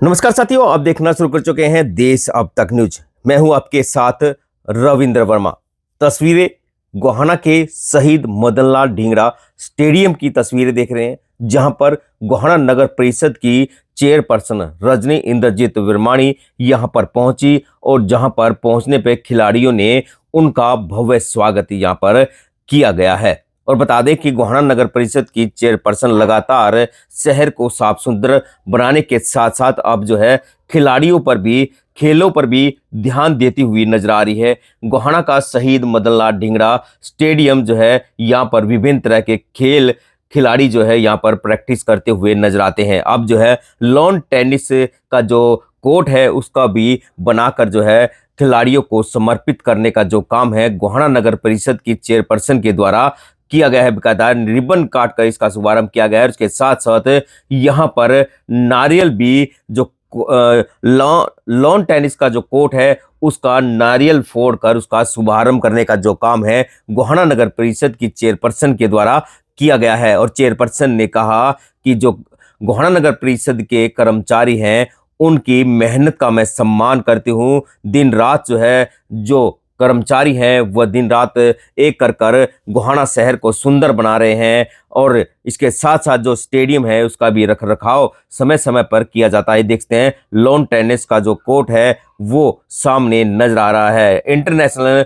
नमस्कार साथियों, आप देखना शुरू कर चुके हैं देश अब तक न्यूज। मैं हूं आपके साथ रविंद्र वर्मा। तस्वीरें गोहाना के शहीद मदन लाल ढींगरा स्टेडियम की तस्वीरें देख रहे हैं, जहां पर गोहाना नगर परिषद की चेयरपर्सन रजनी इंद्रजीत विरमाणी यहां पर पहुंची और जहां पर पहुंचने पे खिलाड़ियों ने उनका भव्य स्वागत यहां पर किया गया है। और बता दें कि गोहाना नगर परिषद की चेयरपर्सन लगातार शहर को साफ सुथरा बनाने के साथ साथ अब जो है खिलाड़ियों पर भी, खेलों पर भी ध्यान देती हुई नजर आ रही है। गोहाना का शहीद मदन लाल ढींगरा स्टेडियम जो है, यहाँ पर विभिन्न तरह के खेल खिलाड़ी जो है यहाँ पर प्रैक्टिस करते हुए नजर आते हैं। अब जो है लॉन टेनिस का जो कोर्ट है उसका भी बनाकर जो है खिलाड़ियों को समर्पित करने का जो काम है गोहाना नगर परिषद की चेयरपर्सन के द्वारा किया गया है। बकायदा रिबन काट कर इसका शुभारंभ किया गया है। उसके साथ साथ यहाँ पर नारियल भी जो लॉन टेनिस का जो कोर्ट है उसका नारियल फोड़कर उसका शुभारंभ करने का जो काम है गोहाना नगर परिषद की चेयरपर्सन के द्वारा किया गया है। और चेयरपर्सन ने कहा कि जो गोहाना नगर परिषद के कर्मचारी हैं उनकी मेहनत का मैं सम्मान करती हूँ। दिन रात जो है जो कर्मचारी हैं वह दिन रात एक कर गोहाना शहर को सुंदर बना रहे हैं। और इसके साथ साथ जो स्टेडियम है उसका भी रख रखाव समय समय पर किया जाता है। देखते हैं लॉन टेनिस का जो कोर्ट है वो सामने नजर आ रहा है। इंटरनेशनल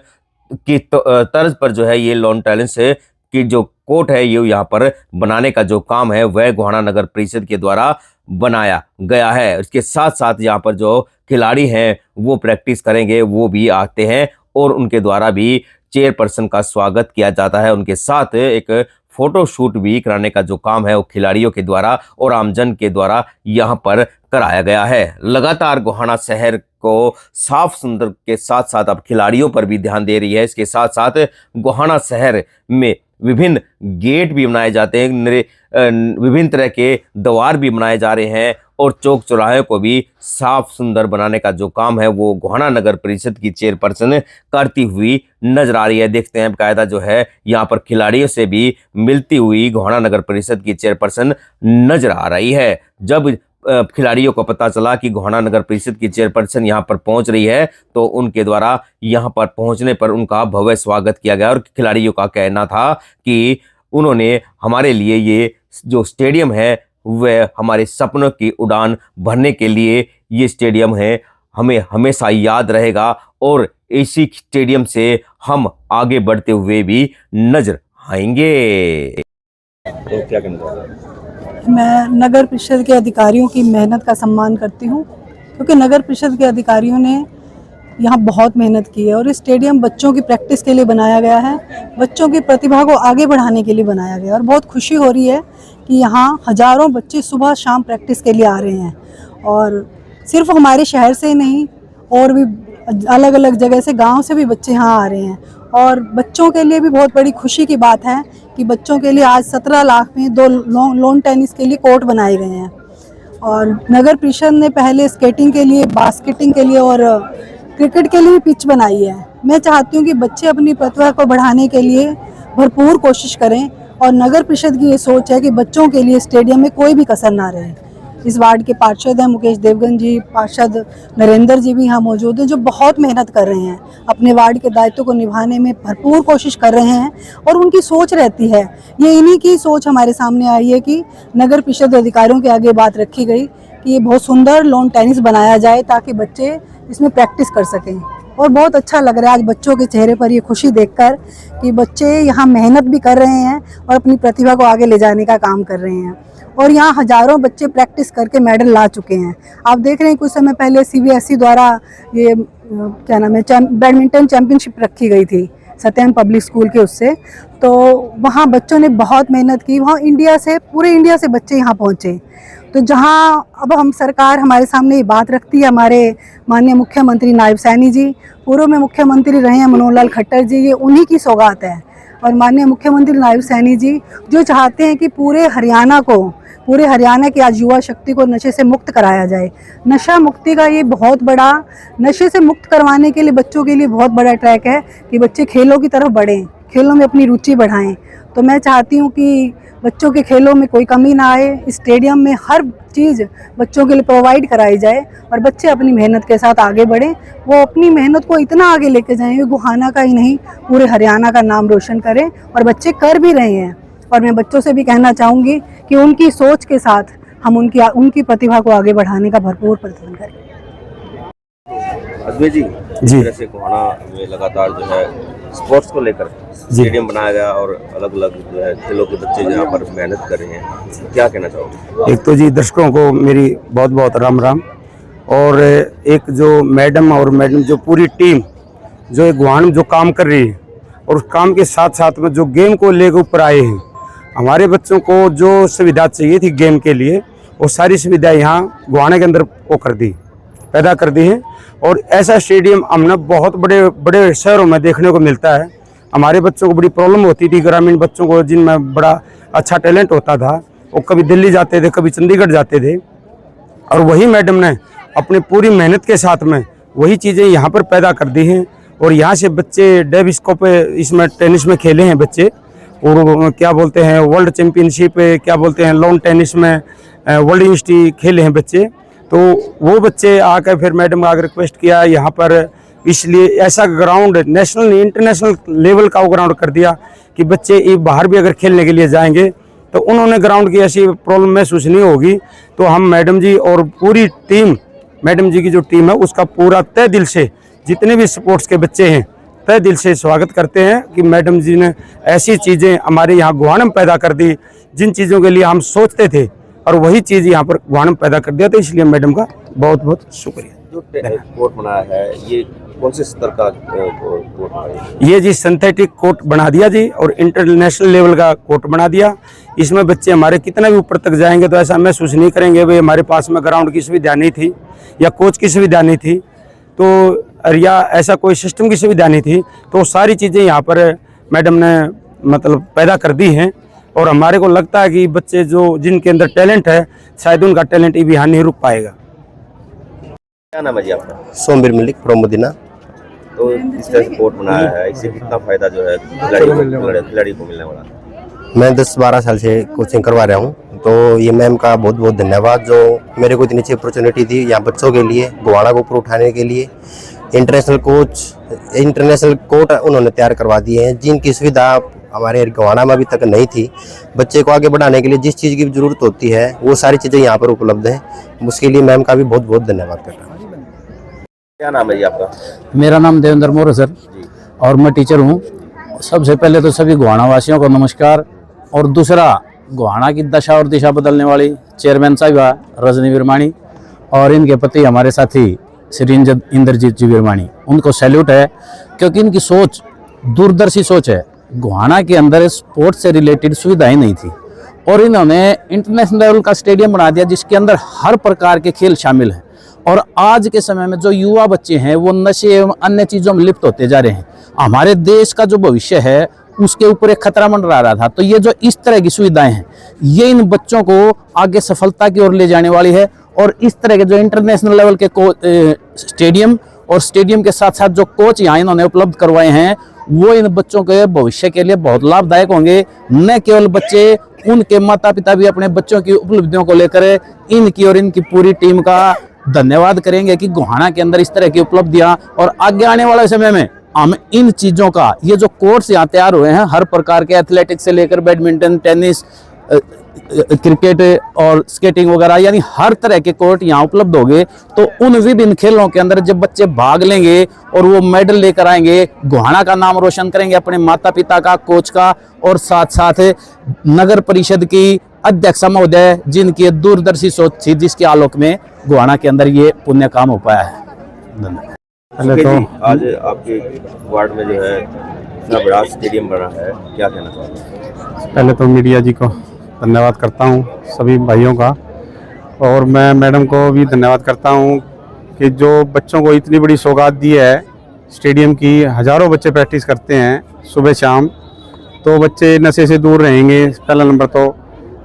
की तर्ज पर जो है ये लॉन टेनिस की जो कोर्ट है ये यहाँ पर बनाने का जो काम है वह गोहाना नगर परिषद के द्वारा बनाया गया है। इसके साथ साथ यहाँ पर जो खिलाड़ी हैं वो प्रैक्टिस करेंगे, वो भी आते हैं और उनके द्वारा भी चेयरपर्सन का स्वागत किया जाता है। उनके साथ एक फोटो शूट भी कराने का जो काम है वो खिलाड़ियों के द्वारा और आमजन के द्वारा यहाँ पर कराया गया है। लगातार गोहाना शहर को साफ सुंदर के साथ साथ अब खिलाड़ियों पर भी ध्यान दे रही है। इसके साथ साथ गोहाना शहर में विभिन्न गेट भी बनाए जाते हैं, विभिन्न तरह के द्वार भी बनाए जा रहे हैं और चौक चौराहे को भी साफ सुंदर बनाने का जो काम है वो गोहाना नगर परिषद की चेयरपर्सन करती हुई नजर आ रही है। देखते हैं बकायदा जो है यहाँ पर खिलाड़ियों से भी मिलती हुई गोहाना नगर परिषद की चेयरपर्सन नजर आ रही है। जब खिलाड़ियों को पता चला कि गोहाना नगर परिषद की चेयरपर्सन यहाँ पर पहुंच रही है तो उनके द्वारा यहाँ पर पहुंचने पर उनका भव्य स्वागत किया गया। और खिलाड़ियों का कहना था कि उन्होंने हमारे लिए ये जो स्टेडियम है वह हमारे सपनों की उड़ान भरने के लिए ये स्टेडियम है, हमें हमेशा याद रहेगा और इसी स्टेडियम से हम आगे बढ़ते हुए भी नजर आएंगे। तो क्या कहना चाहते हैं? मैं नगर परिषद के अधिकारियों की मेहनत का सम्मान करती हूँ, क्योंकि नगर परिषद के अधिकारियों ने यहाँ बहुत मेहनत की है और इस स्टेडियम बच्चों की प्रैक्टिस के लिए बनाया गया है, बच्चों की प्रतिभा को आगे बढ़ाने के लिए बनाया गया है। और बहुत खुशी हो रही है कि यहाँ हज़ारों बच्चे सुबह शाम प्रैक्टिस के लिए आ रहे हैं और सिर्फ हमारे शहर से ही नहीं और भी अलग अलग जगह से, गांव से भी बच्चे यहाँ आ रहे हैं। और बच्चों के लिए भी बहुत बड़ी खुशी की बात है कि बच्चों के लिए आज 17 लाख में 2 लॉन टेनिस के लिए कोर्ट बनाए गए हैं। और नगर परिषद ने पहले स्केटिंग के लिए, बास्केटिंग के लिए और क्रिकेट के लिए भी पिच बनाई है। मैं चाहती हूँ कि बच्चे अपनी प्रतिभा को बढ़ाने के लिए भरपूर कोशिश करें और नगर परिषद की ये सोच है कि बच्चों के लिए स्टेडियम में कोई भी कसर ना रहे। इस वार्ड के पार्षद हैं मुकेश देवगन जी, पार्षद नरेंद्र जी भी यहाँ मौजूद हैं, जो बहुत मेहनत कर रहे हैं, अपने वार्ड के दायित्व को निभाने में भरपूर कोशिश कर रहे हैं। और उनकी सोच रहती है, ये इन्हीं की सोच हमारे सामने आई है कि नगर परिषद अधिकारियों के आगे बात रखी गई कि ये बहुत सुंदर लॉन टेनिस बनाया जाए ताकि बच्चे इसमें प्रैक्टिस कर सकें। और बहुत अच्छा लग रहा है आज बच्चों के चेहरे पर ये खुशी देखकर कि बच्चे यहाँ मेहनत भी कर रहे हैं और अपनी प्रतिभा को आगे ले जाने का काम कर रहे हैं। और यहाँ हज़ारों बच्चे प्रैक्टिस करके मेडल ला चुके हैं। आप देख रहे हैं कुछ समय पहले CBSE द्वारा ये क्या नाम है बैडमिंटन चैम्पियनशिप रखी गई थी सत्यम पब्लिक स्कूल के उससे, तो वहाँ बच्चों ने बहुत मेहनत की। वहाँ इंडिया से, पूरे इंडिया से बच्चे यहाँ पहुँचे। तो जहाँ अब हम सरकार हमारे सामने ये बात रखती है, हमारे माननीय मुख्यमंत्री नायब सैनी जी, पूर्व में मुख्यमंत्री रहे हैं मनोहर लाल खट्टर जी, ये उन्हीं की सौगात है। और माननीय मुख्यमंत्री नायब सैनी जी जो चाहते हैं कि पूरे हरियाणा की आज युवा शक्ति को नशे से मुक्त कराया जाए। नशा मुक्ति का ये बहुत बड़ा, नशे से मुक्त करवाने के लिए बच्चों के लिए बहुत बड़ा ट्रैक है कि बच्चे खेलों की तरफ बढ़ें, खेलों में अपनी रुचि बढ़ाएं। तो मैं चाहती हूँ कि बच्चों के खेलों में कोई कमी ना आए, स्टेडियम में हर चीज़ बच्चों के लिए प्रोवाइड कराई जाए और बच्चे अपनी मेहनत के साथ आगे बढ़ें। वो अपनी मेहनत को इतना आगे लेके जाएंगे, गोहाना का ही नहीं पूरे हरियाणा का नाम रोशन करें, और बच्चे कर भी रहे हैं। और मैं बच्चों से भी कहना चाहूँगी कि उनकी सोच के साथ हम उनकी प्रतिभा को आगे बढ़ाने का भरपूर प्रयत्न करें। अद्वैत जी, जिस तरह से गोहाना में लगातार जो है स्पोर्ट्स को लेकर स्टेडियम बनाया गया और अलग अलग जो है खेलों के बच्चे यहाँ पर मेहनत कर रहे हैं, क्या कहना चाहोगे? एक तो जी दर्शकों को मेरी बहुत बहुत राम राम, और एक जो मैडम जो पूरी टीम जो एक गोहाना में जो काम कर रही है, और उस काम के साथ साथ में जो गेम को लेकर ऊपर आए हैं, हमारे बच्चों को जो सुविधा चाहिए थी गेम के लिए, वो सारी सुविधा यहाँ गोहाना के अंदर वो पैदा कर दी है। और ऐसा स्टेडियम हमने बहुत बड़े बड़े शहरों में देखने को मिलता है। हमारे बच्चों को बड़ी प्रॉब्लम होती थी, ग्रामीण बच्चों को जिनमें बड़ा अच्छा टैलेंट होता था, वो कभी दिल्ली जाते थे, कभी चंडीगढ़ जाते थे, और वही मैडम ने अपनी पूरी मेहनत के साथ में वही चीज़ें यहाँ पर पैदा कर दी हैं। और यहाँ से बच्चे डेविस कप इसमें टेनिस में खेले हैं बच्चे, और क्या बोलते हैं वर्ल्ड चैम्पियनशिप, क्या बोलते हैं लॉन टेनिस में वर्ल्ड यूनिवर्सिटी खेले हैं बच्चे। तो वो बच्चे आकर फिर मैडम का आकर रिक्वेस्ट किया यहाँ पर, इसलिए ऐसा ग्राउंड नेशनल इंटरनेशनल लेवल का वो ग्राउंड कर दिया कि बच्चे बाहर भी अगर खेलने के लिए जाएंगे तो उन्होंने ग्राउंड की ऐसी प्रॉब्लम महसूस नहीं होगी। तो हम मैडम जी और पूरी टीम, मैडम जी की जो टीम है उसका पूरा तहे दिल से, जितने भी स्पोर्ट्स के बच्चे हैं तहे दिल से स्वागत करते हैं कि मैडम जी ने ऐसी चीज़ें हमारे यहाँ गोहाना में पैदा कर दी, जिन चीज़ों के लिए हम सोचते थे और वही चीज़ यहाँ पर गोहाना में पैदा कर दिया। तो इसलिए मैडम का बहुत बहुत शुक्रिया। जो कोर्ट बनाया है ये कौन से स्तर का कोर्ट बनाया है? ये जी सिंथेटिक कोर्ट बना दिया जी, और इंटरनेशनल लेवल का कोर्ट बना दिया। इसमें बच्चे हमारे कितना भी ऊपर तक जाएंगे तो ऐसा महसूस नहीं करेंगे भाई हमारे पास में ग्राउंड की सुविधा नहीं थी या कोच की सुविधा नहीं थी, तो या ऐसा कोई सिस्टम की सुविधा नहीं थी। तो सारी चीज़ें यहाँ पर मैडम ने मतलब पैदा कर दी हैं, और हमारे को लगता है कि बच्चे जो जिनके अंदर टैलेंट है शायद उनका टैलेंट भी यहाँ नहीं रुक पाएगा। क्या नाम है जी आपका? सोमवीर मलिक फ्रॉम मदीना। तो इस तरह से कोर्ट बनाया है, इससे कितना फायदा जो है खिलाड़ी को मिलने वाला? मैं 10-12 साल से कोचिंग करवा रहा हूँ, तो ये मैम का बहुत बहुत धन्यवाद जो मेरे को इतनी अच्छी अपॉर्चुनिटी दी यहाँ बच्चों के लिए, गोहाना को ऊपर उठाने के लिए। इंटरनेशनल कोर्ट उन्होंने तैयार करवा दिए हैं, जिनकी सुविधा हमारे गोहाना में अभी तक नहीं थी। बच्चे को आगे बढ़ाने के लिए जिस चीज़ की जरूरत होती है वो सारी चीज़ें यहाँ पर उपलब्ध हैं। उसके लिए मैम का भी बहुत बहुत धन्यवाद करता हूँ। क्या नाम है जी आपका? मेरा नाम देवेंद्र मोर है सर, और मैं टीचर हूँ। सबसे पहले तो सभी गोहाना वासियों को नमस्कार, और दूसरा गोहाना की दशा और दिशा बदलने वाली चेयरमैन साहिबा रजनी विरमाणी और इनके पति हमारे साथी श्री इंद्रजीत जी विरमाणी, उनको सैल्यूट है, क्योंकि इनकी सोच दूरदर्शी सोच है। गोहाना के अंदर स्पोर्ट्स से रिलेटेड सुविधाएं नहीं थी, और इन्होंने इंटरनेशनल लेवल का स्टेडियम बना दिया जिसके अंदर हर प्रकार के खेल शामिल हैं। और आज के समय में जो युवा बच्चे हैं वो नशे एवं अन्य चीज़ों में लिप्त होते जा रहे हैं। हमारे देश का जो भविष्य है उसके ऊपर एक खतरा मंडरा रहा था। तो ये जो इस तरह की सुविधाएं हैं ये इन बच्चों को आगे सफलता की ओर ले जाने वाली है। और इस तरह के जो इंटरनेशनल लेवल के स्टेडियम और स्टेडियम के साथ साथ जो कोच यहाँ इन्होंने उपलब्ध करवाए हैं वो इन बच्चों के भविष्य के लिए बहुत लाभदायक होंगे। न केवल बच्चे, उनके माता पिता भी अपने बच्चों की उपलब्धियों को लेकर इनकी और इनकी पूरी टीम का धन्यवाद करेंगे कि गोहाना के अंदर इस तरह की उपलब्धियां, और आगे आने वाले समय में हम इन चीज़ों का, ये जो कोर्ट्स यहाँ तैयार हुए हैं हर प्रकार के एथलेटिक्स से लेकर बैडमिंटन, टेनिस, क्रिकेट और स्केटिंग वगैरह, यानी हर तरह के कोर्ट यहाँ उपलब्ध होंगे। तो उन विभिन्न खेलों के अंदर जब बच्चे भाग लेंगे और वो मेडल लेकर आएंगे, गोहाना का नाम रोशन करेंगे, अपने माता पिता का, कोच का, और साथ साथ नगर परिषद की अध्यक्ष महोदय जिनकी दूरदर्शी सोच थी, जिसके आलोक में गोहाना के अंदर ये पुण्य काम हो पाया है। धन्यवाद। पहले तो आज आपके वार्ड में जो है इतना बड़ा स्टेडियम बना है, क्या कहना चाहते हैं? पहले तो मीडिया जी को धन्यवाद करता हूं, सभी भाइयों का, और मैं मैडम को भी धन्यवाद करता हूं कि जो बच्चों को इतनी बड़ी सौगात दी है स्टेडियम की। हज़ारों बच्चे प्रैक्टिस करते हैं सुबह शाम, तो बच्चे नशे से दूर रहेंगे पहला नंबर। तो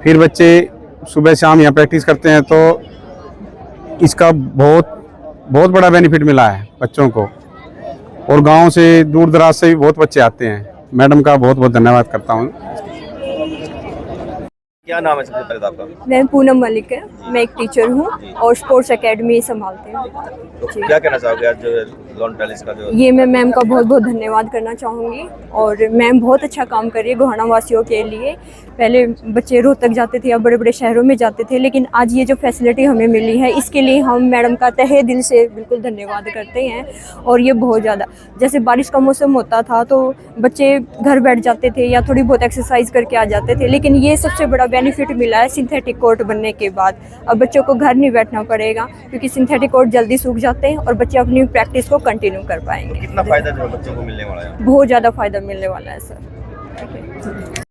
फिर बच्चे सुबह शाम यहाँ प्रैक्टिस करते हैं, तो इसका बहुत बड़ा बेनिफिट मिला है बच्चों को, और गांव से दूर दराज से भी बहुत बच्चे आते हैं। मैडम का बहुत बहुत धन्यवाद करता हूँ। क्या नाम है सबसे पहले तो आपका? मैं पूनम मलिक है, मैं एक टीचर हूँ और स्पोर्ट्स एकेडमी संभालती हूँ। तो क्या कहना चाहोगे आज जो लॉन टेनिस का जो ये मैं मैम का बहुत बहुत धन्यवाद करना चाहूँगी और मैम बहुत अच्छा काम कर रही है गोहाना वासियों के लिए। पहले बच्चे रोहतक जाते थे या बड़े बड़े शहरों में जाते थे, लेकिन आज ये जो फैसिलिटी हमें मिली है इसके लिए हम मैडम का तहे दिल से बिल्कुल धन्यवाद करते हैं। और ये बहुत ज़्यादा, जैसे बारिश का मौसम होता था तो बच्चे घर बैठ जाते थे या थोड़ी बहुत एक्सरसाइज करके आ जाते थे, लेकिन ये सबसे बड़ा बेनिफिट मिला है सिंथेटिक कोर्ट बनने के बाद। अब बच्चों को घर नहीं बैठना पड़ेगा क्योंकि सिंथेटिक कोर्ट जल्दी सूख जाते हैं और बच्चे अपनी प्रैक्टिस को कंटिन्यू कर पाएंगे। कितना फायदा जो है बच्चों को मिलने वाला है? बहुत ज़्यादा फ़ायदा मिलने वाला है सर।